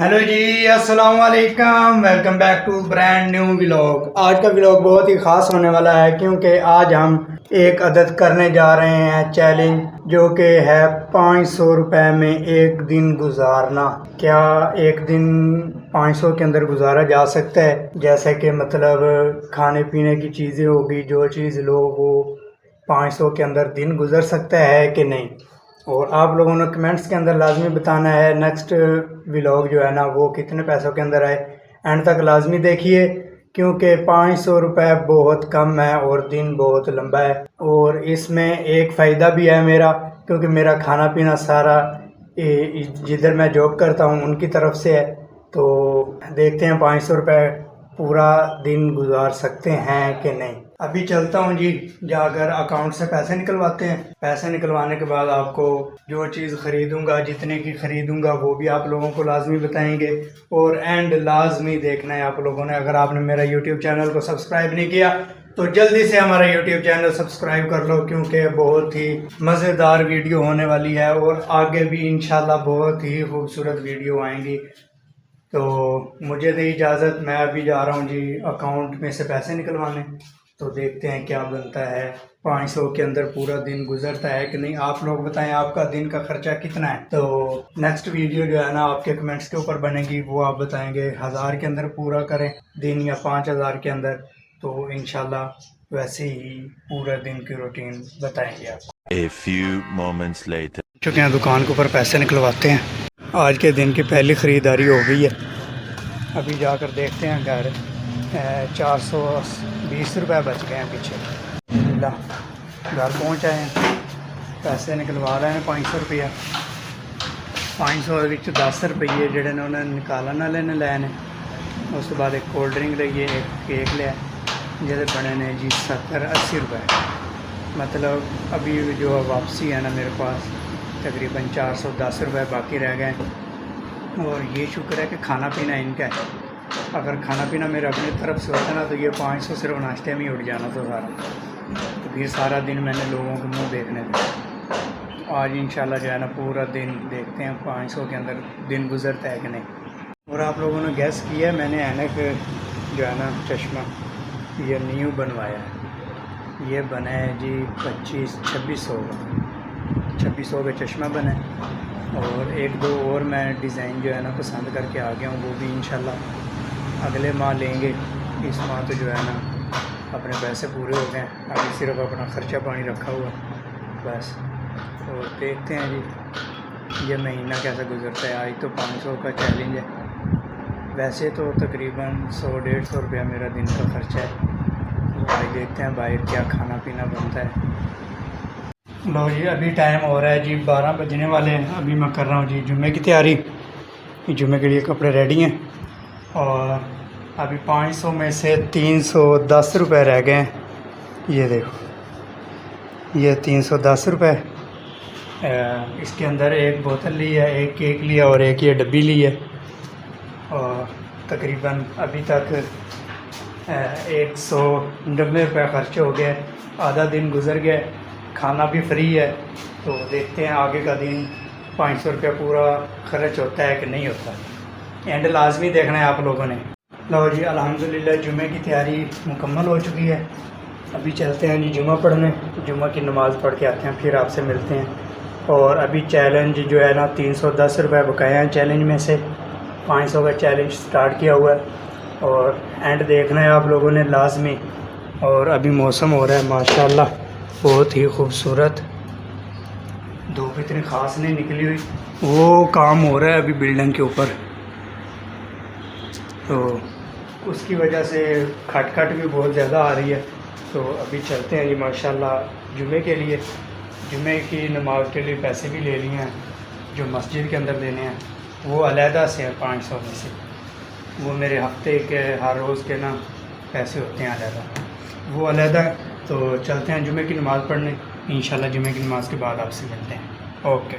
Hello जी, अस्सलाम वालेकुम। Welcome back to brand new vlog. आज का व्लॉग बहुत ही ख़ास होने वाला है क्योंकि आज हम एक अदद करने जा रहे हैं चैलेंज, जो कि है 500 रुपये में एक दिन गुजारना। क्या एक दिन 500 के अंदर गुजारा जा सकता है? जैसे कि मतलब खाने पीने की चीज़ें होगी, जो चीज़ लो वो 500 के अंदर दिन गुजर सकता है कि नहीं। और आप लोगों ने कमेंट्स के अंदर लाजमी बताना है नेक्स्ट व्लॉग जो है ना वो कितने पैसों के अंदर आए। एंड तक लाजमी देखिए क्योंकि 500 रुपये बहुत कम है और दिन बहुत लंबा है। और इसमें एक फ़ायदा भी है मेरा, क्योंकि मेरा खाना पीना सारा जिधर मैं जॉब करता हूँ उनकी तरफ से है। तो देखते हैं 500 रुपये पूरा दिन गुजार सकते हैं कि नहीं। अभी चलता हूँ जी, जाकर अकाउंट से पैसे निकलवाते हैं। पैसे निकलवाने के बाद आपको जो चीज़ ख़रीदूँगा, जितने की ख़रीदूँगा वो भी आप लोगों को लाजमी बताएंगे। और एंड लाजमी देखना है आप लोगों ने। अगर आपने मेरा यूट्यूब चैनल को सब्सक्राइब नहीं किया तो जल्दी से हमारा यूट्यूब चैनल सब्सक्राइब कर लो, क्योंकि बहुत ही मज़ेदार वीडियो होने वाली है और आगे भी इंशाल्लाह बहुत ही खूबसूरत वीडियो आएंगी। तो मुझे दे इजाज़त, मैं अभी जा रहा हूँ जी अकाउंट में से पैसे निकलवाने। तो देखते हैं क्या बनता है, 500 के अंदर पूरा दिन गुजरता है कि नहीं। आप लोग बताएं आपका दिन का खर्चा कितना है। तो नेक्स्ट वीडियो जो है ना आपके कमेंट्स के ऊपर बनेगी, वो आप बताएंगे 1000 के अंदर पूरा करें दिन या 5000 के अंदर। तो इंशाल्लाह वैसे ही पूरा दिन की रूटीन बताएंगे आपको। A few moments later. चुके हैं दुकान के ऊपर पैसे निकलवाते हैं। आज के दिन की पहली ख़रीदारी हो गई है। अभी जाकर देखते हैं घर 420 रुपये बच गए हैं पीछे। ला घर पहुँच आए हैं, पैसे निकलवा रहे हैं 500 रुपया। 500 विच 10 रुपये जोड़े ने उन्हें निकालन वाले ने लैने। उस बाद एक कोल्ड ड्रिंक लईए, एक केक लिया, जिहदे बने ने जी 70-80 रुपये। मतलब अभी जो वापसी है ना मेरे पास तकरीबन 410 रुपये बाकी रह गए। और ये शुक्र है कि खाना पीना इनका है। अगर खाना पीना मेरे अपनी तरफ से होता ना तो ये 500 सिर्फ नाश्ते में ही उड़ जाना था सारा। तो फिर सारा दिन मैंने लोगों के मुंह देखने थे। आज इंशाल्लाह जो है ना पूरा दिन देखते हैं 500 के अंदर दिन गुजरता है कि नहीं। और आप लोगों ने गैस किया, मैंने ऐनक जो है ना चश्मा ये न्यू बनवाया है। ये बना है जी 2600 का 2600 का चश्मा बना है। और एक दो और मैं डिज़ाइन जो है ना पसंद करके आ गया हूँ, वो भी इंशाल्लाह अगले माह लेंगे। इस माह तो जो है ना अपने पैसे पूरे हो गए, अभी सिर्फ अपना ख़र्चा पानी रखा हुआ बस। और देखते हैं जी ये महीना कैसा गुजरता है। आज तो 500 का चैलेंज है। वैसे तो तकरीबन 100-150 रुपया मेरा दिन का ख़र्चा है। तो आज देखते हैं बाहर क्या खाना पीना बनता है। लो जी, अभी टाइम हो रहा है जी 12 बजने वाले हैं। अभी मैं कर रहा हूँ जी जुम्मे की तैयारी। जुम्मे के लिए कपड़े रेडी हैं। और अभी 500 में से 310 रुपये रह गए हैं। ये देखो, ये 310 रुपये। इसके अंदर एक बोतल ली है, एक केक लिया और एक ये डब्बी ली है। और तकरीबन अभी तक 190 रुपये खर्च हो गए। आधा दिन गुजर गया, खाना भी फ्री है। तो देखते हैं आगे का दिन 500 रुपया पूरा खर्च होता है कि नहीं होता। एंड लाजमी देखना है आप लोगों ने। लो जी, अल्हम्दुलिल्लाह जुम्मे की तैयारी मुकम्मल हो चुकी है। अभी चलते हैं जी जुम्मा पढ़ने। जुम्मा की नमाज़ पढ़ के आते हैं, फिर आपसे मिलते हैं। और अभी चैलेंज जो है ना 310 रुपये बकाया हैं चैलेंज में से। 500 का चैलेंज स्टार्ट किया हुआ है और एंड देखना है आप लोगों ने लाजमी। और अभी मौसम हो रहा है माशाल्लाह बहुत ही खूबसूरत। धूप इतनी ख़ास नहीं निकली हुई। वो काम हो रहा है अभी बिल्डिंग के ऊपर, तो उसकी वजह से खटखट भी बहुत ज़्यादा आ रही है। तो अभी चलते हैं जी माशाल्लाह जुमे के लिए। जुमे की नमाज के लिए पैसे भी ले लिए हैं, जो मस्जिद के अंदर देने हैं वो अलहदा से है 500 में से। वो मेरे हफ्ते के हर रोज़ के ना पैसे होते हैं अलहदा, वो अलहदा। तो चलते हैं जुमे की नमाज़ पढ़ने। इंशाल्लाह जुमे की नमाज़ के बाद आपसे मिलते हैं। ओके।